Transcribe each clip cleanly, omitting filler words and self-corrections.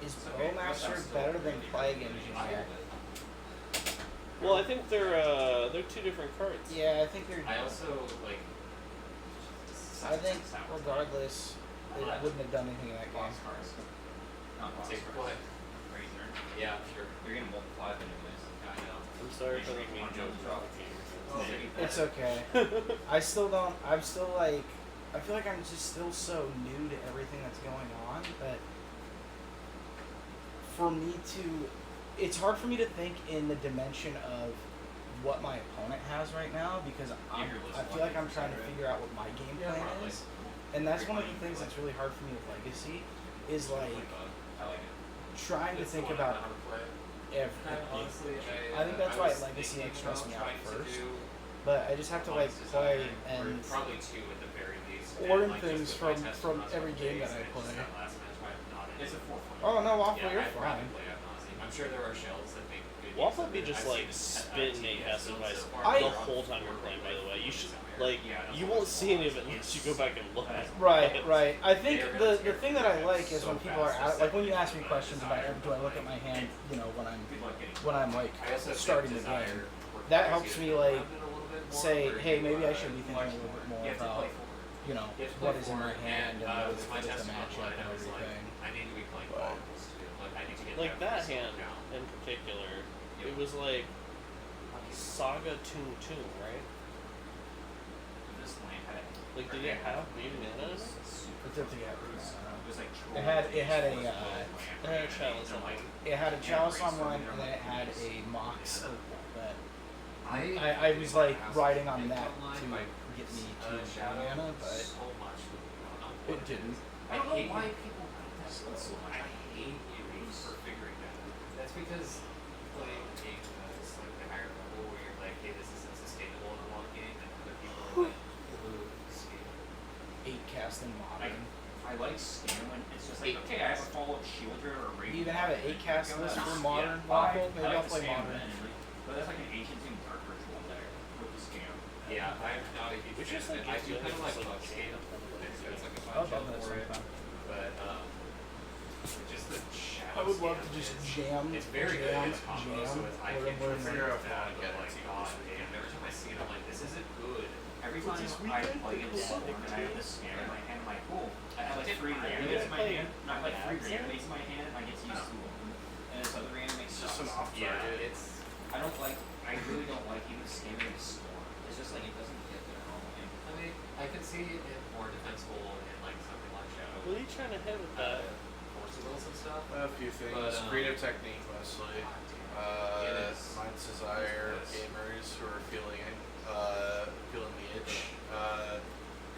Is Bowmaster better than Plague Engineer? Well, I think they're two different cards. Yeah, I think they're. I also like. I think regardless, they wouldn't have done anything in that game. Take for play. Yeah, sure. You're gonna multiply them anyways. I know. I'm sorry for the mean joke. It's okay. I still don't. I'm still like. I feel like I'm just still so new to everything that's going on that for me to. It's hard for me to think in the dimension of what my opponent has right now because I feel like I'm trying to figure out what my game plan is, and that's one of the things that's really hard for me with Legacy, is like trying to think about everything. Honestly, I think that's why Legacy stressed me out first, but I just have to like play and probably two at the very least. learn things from every game that I play. It's a 4. Oh no, Waffle, you're fine. I'm sure there are shells that make good Waffle use of be it. just I've like seen spitting it a acid by I- the whole time you're playing. By the way, you should like you won't see any of it unless you go back and look. Right, right. I think the thing that I like is when people are out, like when you ask me questions about do I look at my hand, you know, when I'm like starting the game, that helps me like say, hey, maybe I should be thinking a little bit more about, you know, what is in my hand and what is the matchup and everything. I need to be playing balls too. Like I need to get Like that every hand single count. in particular, it was like Saga Toon, right? This land had Like, did it have Weaving in it? It did together. it It had a Chalice on it. it had a chalice on one and then it had a mox opal that I was like riding on that to get me to mana, but So much. it didn't. I don't know why people like that So I hate you for figuring that out. That's because playing a game that's like the higher level where you're like, hey, this isn't sustainable in a long game, and other people are like, ooh, scale. 8 casting modern. I like scam when it's just like, okay, I have a follow-up shielder or a You even have an 8 cast list for modern Yeah, Waffle? I Maybe like I'll the play scam modern. anyway, but that's like an ancient thing dark ritual there with the scam. Yeah, I'm not a huge We fan just of like it. I do get kind of like like bug scale. It's like a I'll fun love that for it, sometime. but just the shadow I would love scam to just is- jam, It's very good. jam, It's combo, jam, so it's, I where can't we're figure out like, how to get like, god damn. Every time I see it, I'm like, this isn't good. Every time this I weekend, play pick this up and I have this scam in my hand, I'm like, cool. I have like 3 Yeah, reanimates in my play hand. No, I have like 3 Mads. reanimates in my hand and I get to use 2 of them. And this other reanimate It's just an sucks. off Yeah, target. it's I don't like, I really don't like even scamming the storm. It's just like, it doesn't get there at all. And I mean, I could see it more defensible in like something like Shadow. What are you trying to hit with that? Force wheels and stuff. A few things. But, Creative technique mostly. It is. Mind's Desire, It's gamers who are feeling the itch.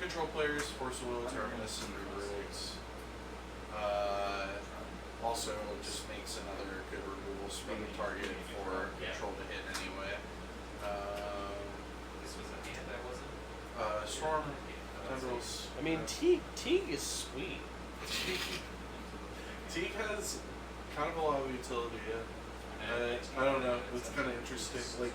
Control players, Force of Will, Terminus, and Rubrics. Also just makes another good removal from the target for control to hit anyway. This was a hand that wasn't. Storm, Tendrils. I mean, Teague is sweet. Teague has kind of a lot of utility, yeah. I don't know, it's kind of interesting. Like,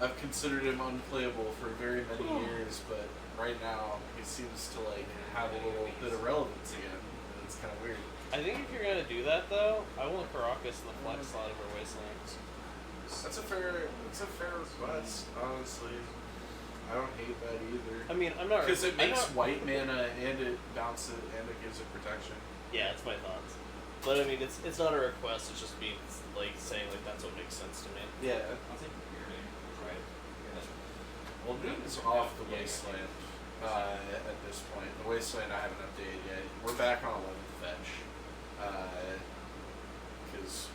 I've considered him unplayable for very many years, but right now he seems to like have a little bit of relevance again. And it's kind of weird. I think if you're gonna do that though, I want Caracas in the flex slot over Wasteland. That's a fair request, honestly. I don't hate that either. I mean, I'm not Because it I'm makes not- white mana and it bounces and it gives it protection. Yeah, it's my thoughts. But I mean, it's not a request. It's just me like saying like that's what makes sense to me. Yeah. I'll take your name. Right. Well, Newton's off the Wasteland at this point. The Wasteland I haven't updated yet. We're back on 11th fetch. Because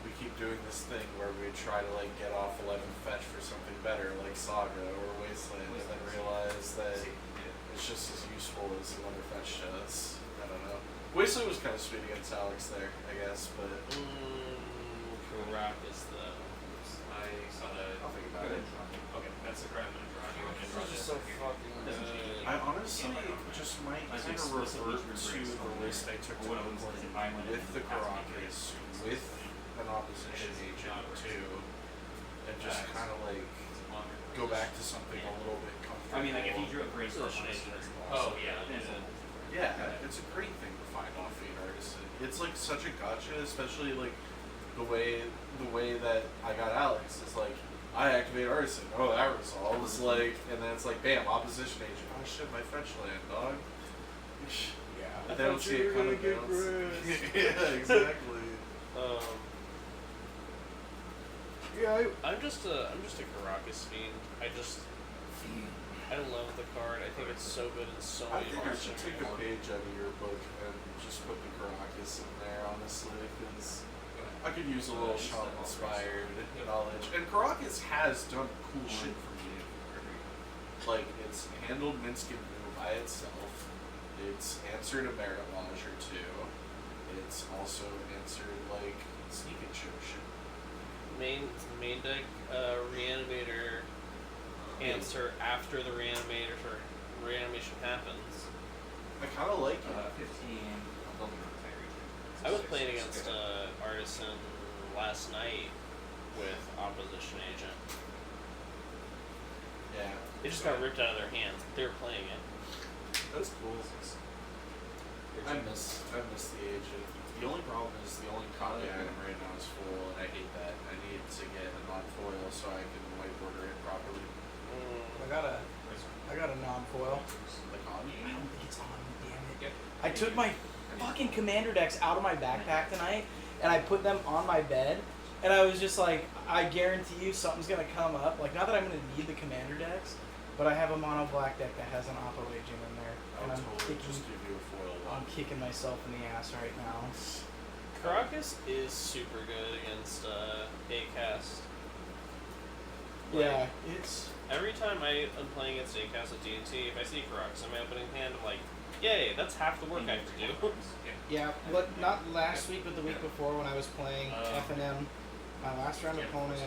we keep doing this thing where we try to like get off 11th fetch for something better like Saga or Wasteland and then realize that it's just as useful as another fetch to us. I don't know. Wasteland was kind of sweet against Alex there, I guess, but Caracas though. I saw that. I'll think about it. Okay, that's the crime I'm gonna draw. You want me to draw this? I honestly just might kind of revert to the list I took to Oakland with the Caracas, with an opposition agent too, and just kind of like go back to something a little bit comfortable. I mean, like if he drew a great Still solution, change it. Oh yeah. Yeah, it's a great thing to find off-feed artists. it's like such a gotcha, especially like the way that I got Alex is like I activate Artisan. Oh, that resolves like, and then it's like bam, opposition agent. Oh shit, my fetch land, dog. Yeah. They don't see it coming. Yeah, exactly. Yeah. I'm just a Caracas fiend. I love the card. I think it's so good in so I many think I parts. should take a page out of your book and just put the Caracas in there, honestly, because I could use a little Shaman-inspired knowledge. And Caracas has done cool shit for me. Like, it's handled Minsc and Boo by itself. It's answered a Meravage or two. It's also answered, like, Sneak and Show shit. Main deck Reanimator answer after the reanimation happens. I kind of like it. 15. I'm building on Tyree. I was playing against Artisan last night with Opposition Agent. Yeah. It just got ripped out of their hands. They were playing it. That's cool. I miss the agent. The only problem is the only copy item right now is full, and I hate that. I need to get a non-foil so I can whiteboarder it properly. I got a non-foil. Like on I you? don't think it's on me, damn it. Yep. I took my fucking commander decks out of my backpack tonight, and I put them on my bed, and I was just like, I guarantee you something's gonna come up. Like, not that I'm gonna need the commander decks, but I have a mono black deck that has an Oppo agent in there, I and would I'm totally kicking, just give you a foil I'm one. kicking myself in the ass right now. Caracas is super good against Acast. Yeah, it's Every time I'm playing against Acast with D&T, if I see Caracas in my opening hand, I'm like, yay, that's half the work I have to do. yeah. What not last week, but the week before when I was playing FNM, my last round opponent.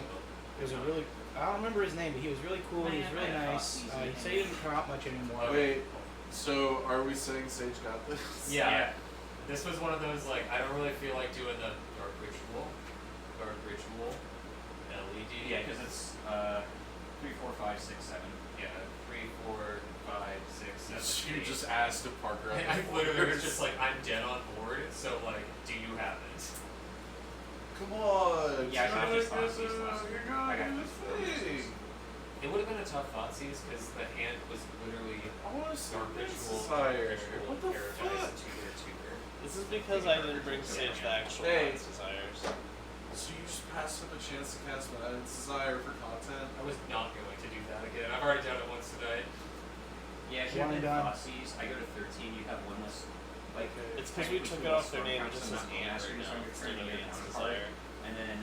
It was a really, I don't remember his name, but he was really cool. He was really nice. He said he didn't come out much anymore. Wait, so are we saying Sage got this? Yeah. This was one of those, like, I don't really feel like doing the Dark Ritual, LED. Yeah, because it's 3, 4, 5, 6, 7. Yeah, 3, 4, 5, 6, 7. You 8. just asked if Parker had I the literally was fours. just like, I'm dead on board, so, like, do you have it? Come on. Yeah, I you just gotta thought get these last it. week. You I gotta got get this. the thing. It would have been a tough Thoughtseize because the hand was literally I want to see Dark this Ritual, desire. Ritual, What the Paradise, fuck? and 2-2. This is because I didn't bring Sage the actual Hey. Mind's Desires. So you just passed up a chance to cast Man's Desire for content? I was not going to do that again. I've already done it once today. Yeah, if you One have done. Thoughtseize, I go to 13, you have one less. Like, It's because we took it off their name, it just says Ant right now instead of Ant's Desire. And then,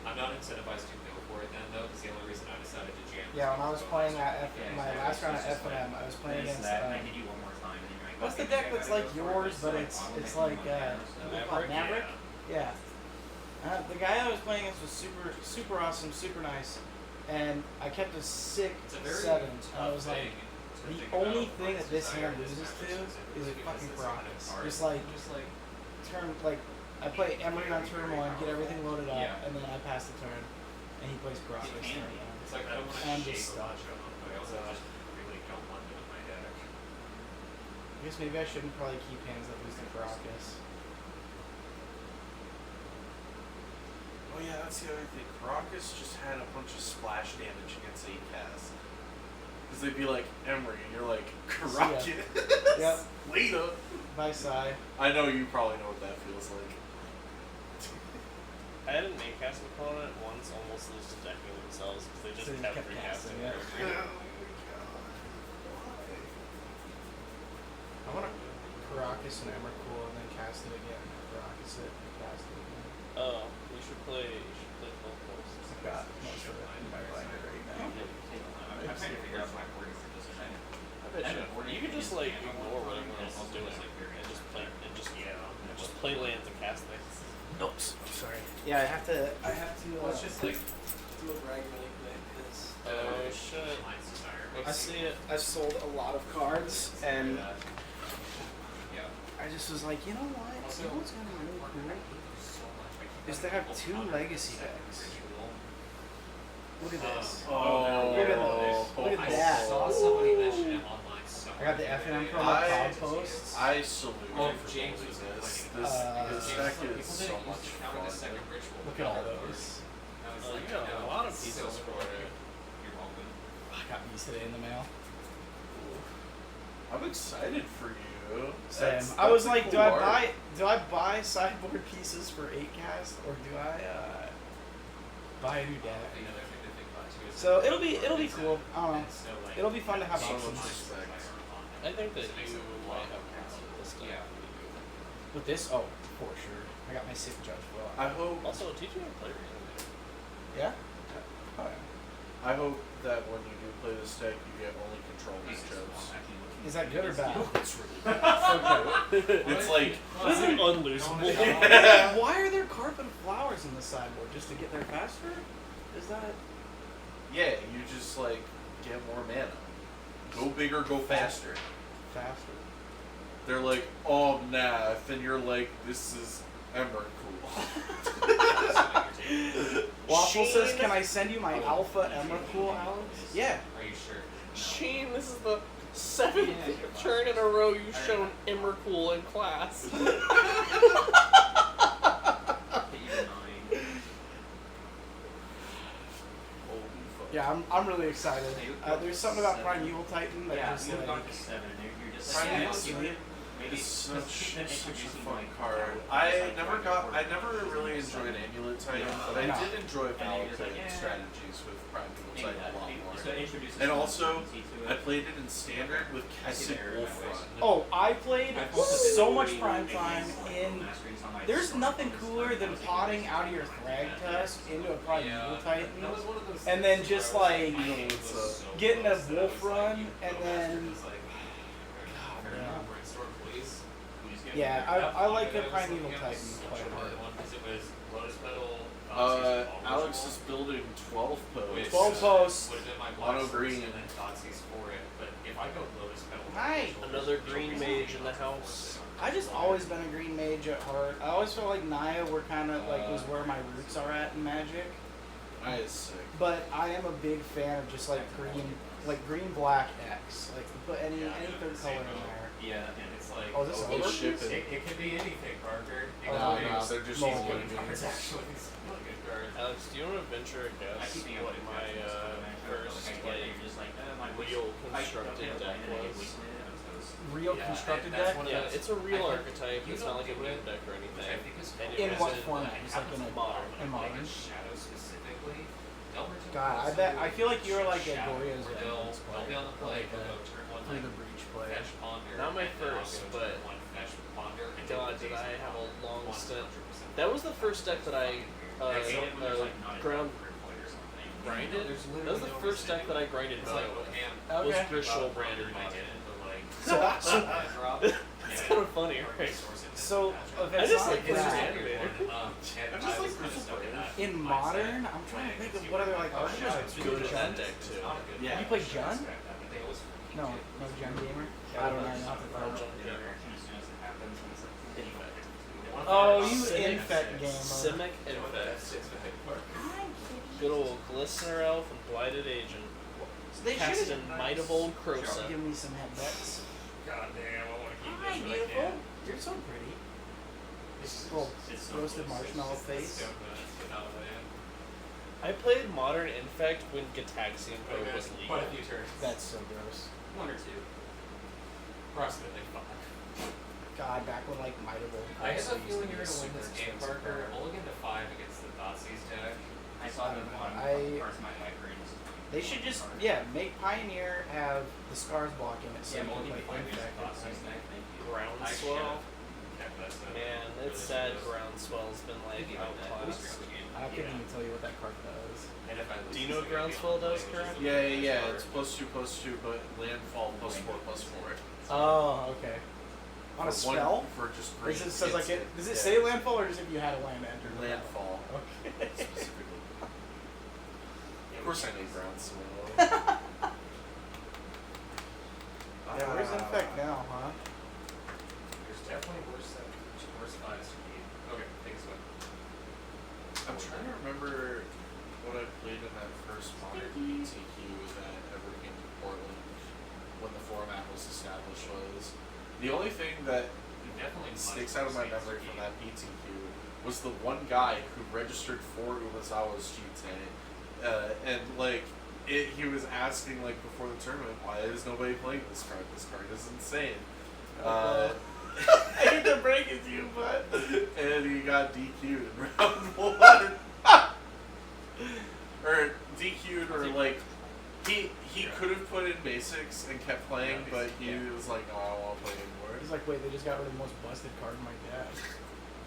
I'm not incentivized to go for it then though, because the only reason I decided to jam. Yeah, when I was playing at Yeah, my exactly. last round It's at just FNM, I was playing this, against. that, and I hit you one more time, and then you're like, What's the okay, deck I that's gotta like go for yours, it, but so it's I'll it's hit you like one down, so- what do you call it, Maverick? Yeah. Yeah. The guy I was playing against was super awesome, super nice, and I kept a sick It's a very 7. And I tough was like, thing to the think only about thing that this Desire hand this loses match to specifically is a because fucking it's kind of Caracas. hard. Just like turn like I play Emery on turn 1, get everything loaded up, Yeah. and then I pass the turn, and he plays Caracas. It can be. It's like I don't want I'm to just shake a stuck. bunch of them, but I also just really don't want them in my deck. I guess maybe I shouldn't probably keep hands that lose to Caracas. Oh yeah, that's the other thing. Caracas just had a bunch of splash damage against 8 casts. Because they'd be like, Emery, and you're like, Caracas? Yep. Later. Bye, Sai. I know you probably know what that feels like. I had an Acast opponent once almost lose to decking themselves because they just So you kept kept recasting casting it. everything. I want to Caracas and Emrakul and then cast it again. Caracas it and cast it again. Oh, you should play both posts. I've got most of it in my binder right now. I'm trying to figure out my wording for this thing. I bet you could just like ignore what everyone else is doing and just play lands and cast things. Oops. Sorry. Yeah, I have to. Let's just like do a brag really quick because Oh shit. Mind's Desire. I see it. I sold a lot of cards and Yeah. I just was like, you know what? Also, You know what's gonna be really Parker, I cool? hate you so much. I keep Is to having have people 2 comment legacy on the decks. ritual. Look at this. Oh, Look at those. Look at I that. saw somebody mention it online so I got the much FNM other promo day. I- pod posts. I salute Oh, you for James doing was this. complaining This about because This People deck didn't is use so it much count as a fun. second ritual. Look at all those. I was Oh, like, you got a no, lot of it's pieces so for boring. it. You're welcome. I got these today in the mail. I'm excited for you. Same. That's I was a like, cool do I art. buy sideboard pieces for 8cast or do I buy a new deck? The other thing to think about too is So it'll be cool. I don't know. and so, like, It'll be fun to have So much options. respect. I think that you might have fun with this stuff. Yeah. With this, oh, for sure. I got my sick judge for I hope Also, teaching a player animator. Yeah? Oh, yeah. I hope that when you do play this deck, you get only control matchups. Is that good or bad? It's really bad. It's like This is unlosable. Why are there carpet of flowers in the sideboard? Just to get there faster? Is that yeah, you just like get more mana. Go bigger, go faster. faster? They're like, oh nah, then you're like, this is Emrakul. Waffle says, Sheen. can I send you my alpha Emrakul, Alex? Yeah. Are you sure? Sheen, this is the 7th turn in a row you've shown Emrakul in class. Holy fuck. Yeah, I'm really excited. There's something about Primeval Titan that Yeah, just you have like... gone to 7, and you're just Primeval like, Titan maybe It's such a introducing fun like card. I I never really enjoyed Amulet Titan, but I No. did enjoy And you're just like, Valkyrie yeah. strategies with Primeval maybe Titan a lot more. So it introduces And some also, uncertainty to I it. played it in Standard with I see Kessid the error in my Wolf ways. Run. Oh, I played so much Prime Time in... Mastering some of my There's sword nothing skills. cooler than potting out of your Thragtusk into a Primeval Titan. That was one of those And then things just where I was like like, I what's was up. so getting a close that I wolf was like, run you and go then- after, it's like, yeah. brainstorm, please. Please get Yeah, me there. I like the That was Primeval like, Titan such quite a hard bit. one, 'cause it was Lotus Petal, Alex is building 12 posts. 12 posts. Would have been my Mono black source green. and then Thoughtseize for it, but if I go Lotus Petal, Hi. Another green mage in the house. I just always been a green mage at heart. I always felt like Naya were kind of like was where my roots are at in Magic. That is sick. But I am a big fan of just like green black X. Like you put any third color in there. Yeah, and it's like, Oh, is this Oh, over? he's shipping. it can be anything, Parker. It Oh, can no, be they're just no, using good it. cards, actually. Some really good cards. Alex, do you want to venture a I guess keep thinking what of my first like, like you're just like, my real I constructed don't deck know, I was? wasted it. I was those- Real Yeah, constructed that's deck. one of Yeah, those- it's a real I think archetype. you It's don't not like a do meme it, deck or anything. Which I think is And cool. it In was what format? Just like in a modern. modern? Shadow specifically. Delverton God, I also bet I feel like you're like a Shadow, Goryo's where they'll be on the play, they'll go turn one through like the breach play. fetch ponder. Not my and then I'll first, go but turn one fetch ponder. And God, then did I Jason have a long 100% stint. That was the first deck that I I hate it when there's, like, not a ground grid point or something. grinded. There's That was the literally no first reason deck that I grinded It's like, Mono with. man, Was Okay. Grishol branded I Mono. get it, but like, So- It's kind of funny, right? So if I it's just not like that, Grishol. I just like Grishol branded. in modern, I'm trying to think of what other like archetypes. It's good at that deck too. Yeah. You play Jun? No, no Jun Gamer. I don't know. I'll have to I'll find jump out. in. As soon as it happens, it's like, Oh, you Simic. infect gamer. Simic Infect. Good old Glistener Elf and Blighted Agent. So they Cast should in Might of Old Krosa. give me some headbutts. God damn, I want to keep Hi, this, but I beautiful. can't. You're so pretty. It's Little it's roasted close. marshmallow It's face. so good. It's not bad. I played Modern Infect when Gataxian But Probe was there's legal. quite a few turns. That's so gross. one or two. Approximately 5. God, back when like Might of Old I have a Krosa used feeling to you're be gonna win super this game, expensive Parker. card. Mulligan to 5 against the Thoughtseize deck. I saw I the don't know. one I- parts of my brain was They should just make Pioneer have the scars block in it so Yeah, you can Mulligan play to 5 against the infect. Thoughtseize deck. Thank you. Groundswell. Kept that stuff. Man, it's sad Groundswell's been like outclassed. I couldn't even tell you what that card does. And if I lose Do you know this, what I gotta be Groundswell on the does, play, which Karen? is Yeah. hard. It's +2/+2, but landfall +4/+4. Oh, okay. On a For one- spell? for just green. Does it says like it? instant. Does it Yeah. say landfall or just if you had a land to enter? the battle? landfall Okay. specifically? Of course, I know groundswell. Yeah, where's infect now, huh? There's definitely worse fives to beat. Okay, take a swing. I'm trying to remember what I played in that first modern PTQ that ever came to Portland when the format was established was the only thing that definitely much sticks more out of my space memory to from be- that PTQ was the one guy who registered for Umazawa's GT, and like he was asking like before the tournament, why is nobody playing this card? This card is insane. I hate to break it to you, but And he got DQ'd in round 1. Or DQ'd, or like he could have put in basics and kept playing, but he was like, no, I don't want to play anymore. he's like, wait, they just got rid of the most busted card in my deck.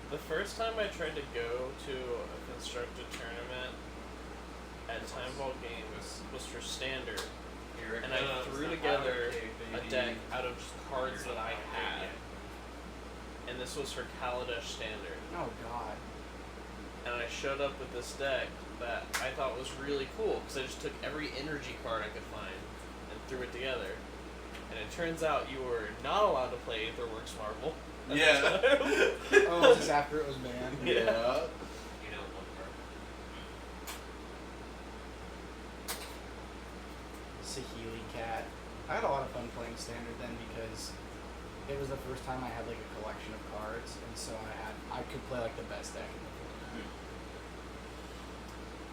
The first time I tried to go to a constructed tournament at Time Vault Games was for Standard, Here it and I comes, threw the together holiday, a baby. deck out of just cards You're that I not out there had, yet. and this was for Kaladesh Standard. Oh God. And I showed up with this deck that I thought was really cool because I just took every energy card I could find and threw it together. And it turns out you were not allowed to play Aetherworks Marble. at the Yeah. time. Oh, was this after it was banned? Yeah. You know, one card. Saheeli Cat. I had a lot of fun playing Standard then because it was the first time I had like a collection of cards, and so I could play like the best deck in the format.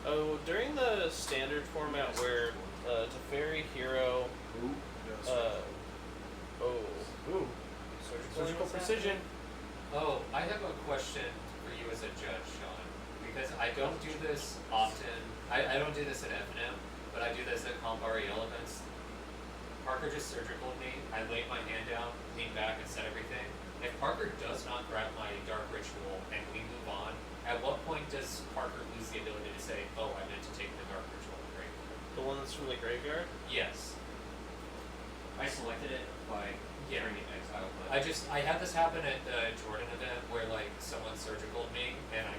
Oh, during the Standard format where Teferi Hero, Ooh. Ooh, surgical precision. Oh, I have a question for you as a judge, Sean. Because I don't do this often. I don't do this at F&M, but I do this at Compari elements. Parker just surgical me. I laid my hand down, leaned back, and said everything. If Parker does not grab my Dark Ritual and we move on, at what point does Parker lose the ability to say, oh, I meant to take the Dark Ritual and break it? the one that's from the graveyard. Yes. I selected it by Yeah. bringing exile, but I had this happen at the Jordan event where like someone surgicaled me and I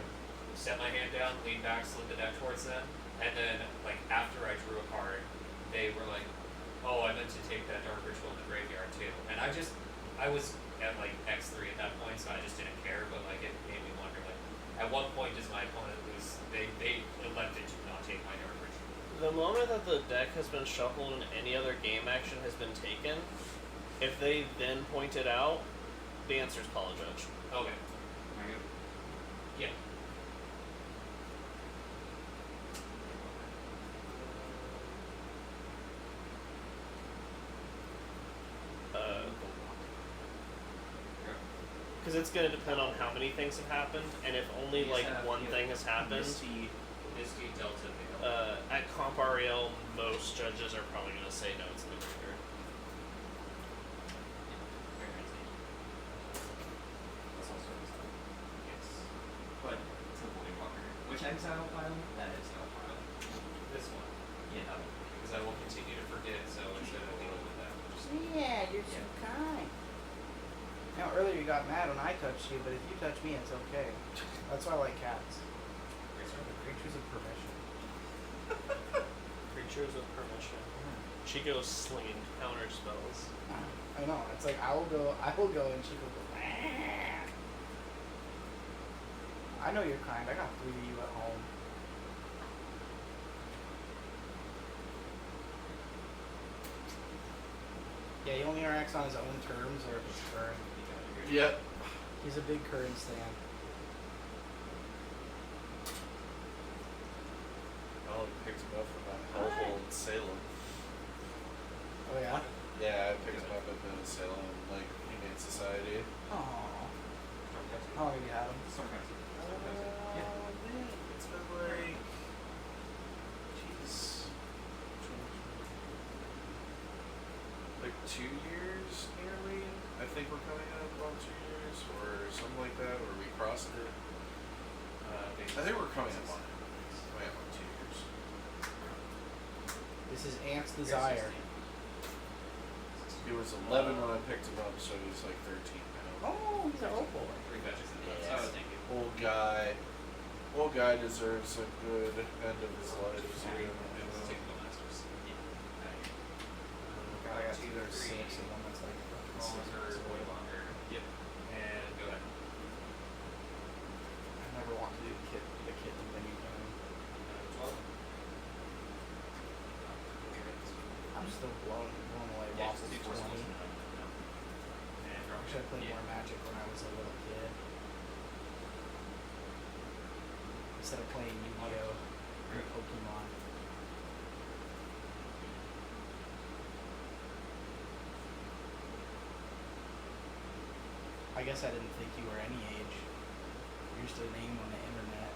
set my hand down, leaned back, slid the deck towards them, and then like after I drew a card, they were like, oh, I meant to take that Dark Ritual in the graveyard too. And I was at like X3 at that point, so I just didn't care, but like it made me wonder like at what point does my opponent lose they elected to not take my Dark Ritual. The moment that the deck has been shuffled and any other game action has been taken, if they then point it out, the answer is Call a Judge. Okay. am I good? Yeah. Because it's going to depend on how many things have happened, and if only You like have- one you thing have has happened. Misty, Delta Veil. At Comp REL, most judges are probably going to say no, it's in the graveyard. very nice name. That's also exile. Yes. But it's a Void Walker. Which exile pile? That exile pile. This one. Yeah, that one. Because I will continue to forget, so instead of dealing with that, we'll just Yeah, you're so kind. Now earlier you got mad when I touched you, but if you touch me, it's okay. That's why I like cats. Creatures of permission. Creatures with permission. She goes slinging counter spells. I know. It's like I will go, and she will go. I know you're kind. I got 3 of you at home. Yeah, he only interacts on his own terms or if it's current. Yep. He's a big current stan. Oh, I picked him up from that hellhole in Salem. Oh yeah. Yeah, I picked him up at the Salem like Humane Society. Aww. How long have you had him? It's been like, jeez, like 2 years nearly. I think we're coming up on 2 years or something like that, or we crossed it. I think we're coming up on it. Coming up on 2 years. This is Ant's Desire. He was 11 when I picked him up, so he's like 13 now. Oh, he's an old boy. 3 fetches in Yes. that. Oh, thank you. Old guy deserves a good end of his life soon. Let's take the masters. God, I got 2 that are 6 and one that's like fucking Longer, 6. way longer. Yep. And go ahead. I never want to do the kitten thing again. 12. I'm still blown away. Yeah, Waffles just do 20. And drop wish I played more Magic when I was a little kid. Instead of playing Yu-Gi-Oh! Or Pokemon. I guess I didn't think you were any age. You're just a name on the internet.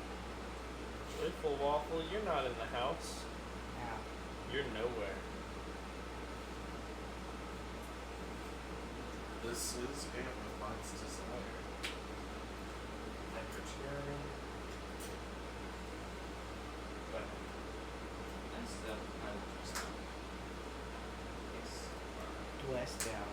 Joyful Waffle, you're not in the house. Yeah. You're nowhere. This is Game of Hearts Desire. But That's the pilot just now. Yes. West down.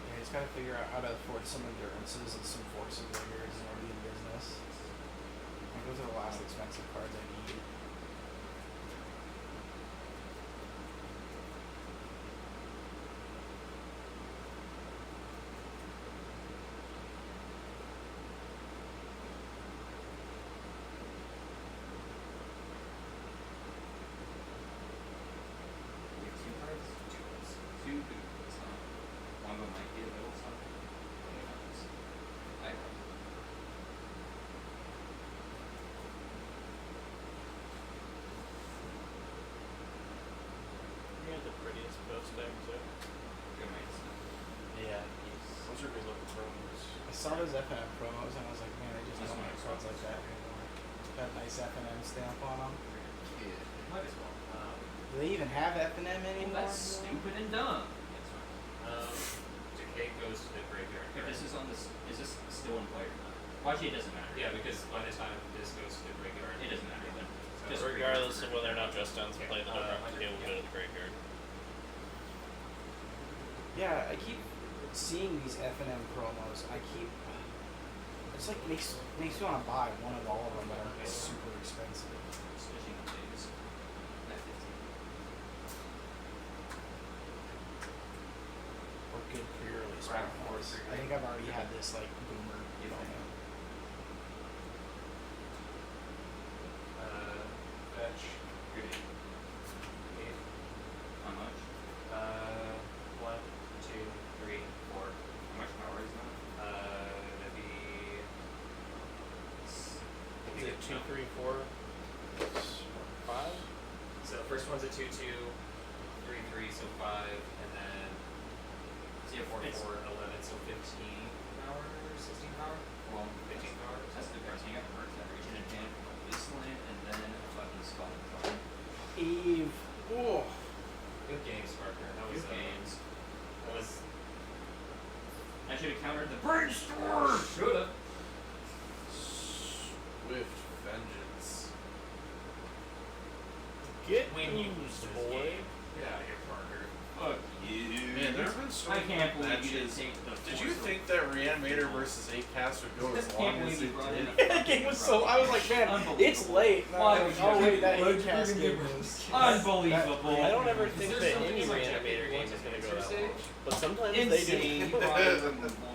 Yeah, just gotta figure out how to afford some endurances and some force of vigors in order to be in business. Like those are the last expensive cards I need. We have 2 cards? 2 cards. 2 dudes, huh? One of them might be a little something. Who knows? I don't. You had the prettiest post deck too. Good night. Yeah. Those are good looking promos. I saw those FNM promos and I was like, man, they just That's don't make nice. cards like that anymore. That nice FNM stamp on them. might as well. Do they even have FNM Oh, anymore? that's stupid and dumb. That's fine. Decay goes to the graveyard. If this is on this, is this still in play or not? Well, actually, it doesn't matter. Yeah, because by the time this goes to the graveyard, It doesn't matter then. So Just Regardless of whether or not dress downs Okay, play the Decay will go to the graveyard. Yeah, I keep seeing these FNM promos. It's like makes me want to buy one of all of them that are super expensive. Switching the days. That 15. Or good pre-release Right, promos. or I think I've already had this like boomer You think? promo. fetch. Good. Eight. How much? 1, 2, 3, 4. How much power is that? That'd be. Is it 2, 3, 4, 5? So the first one's a 2, 2, 3, 3, so 5, and then So you have 4, it's- 4, 11, so 15 power, 16 power? Well, 15 power? that's the cards. You got merge that region and hand from Wasteland and then a fucking Scald card. Eve. Oh. Good game, Sparker. That was Good games. That was. I should have countered the brainstorm. Shoulda. Swift Vengeance. Get When you lose this boy. game. Get out of here, Parker. Fuck you. Man, there's been so I many can't believe you didn't matches. take the. Did you think that Reanimator versus 8-Cast would go as I long can't as believe you it brought in did? a That game was so. I was like, man, it's Unbelievable. late. And I Why was would like, you oh do wait, that Why'd you Acast bring game it? was Unbelievable. I don't ever Is think there that something any like Reanimator Epic game wants is to going to go answer that stage? long. But sometimes Insane. they do.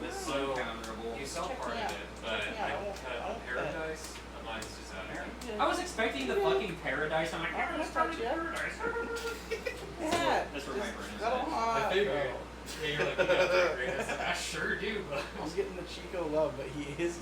This is So, uncounterable. You saw Check part me of out. it, but Check me out. I I won't- cut I won't Paradise. Mine's just out here. I was expecting the fucking Paradise. I'm like, I let's haven't start touched Paradise. Yeah. That's where my brain is That'll at. I figured. Yeah, you're like, you got the greatest. I sure do, but. He's getting the Chico love, but he is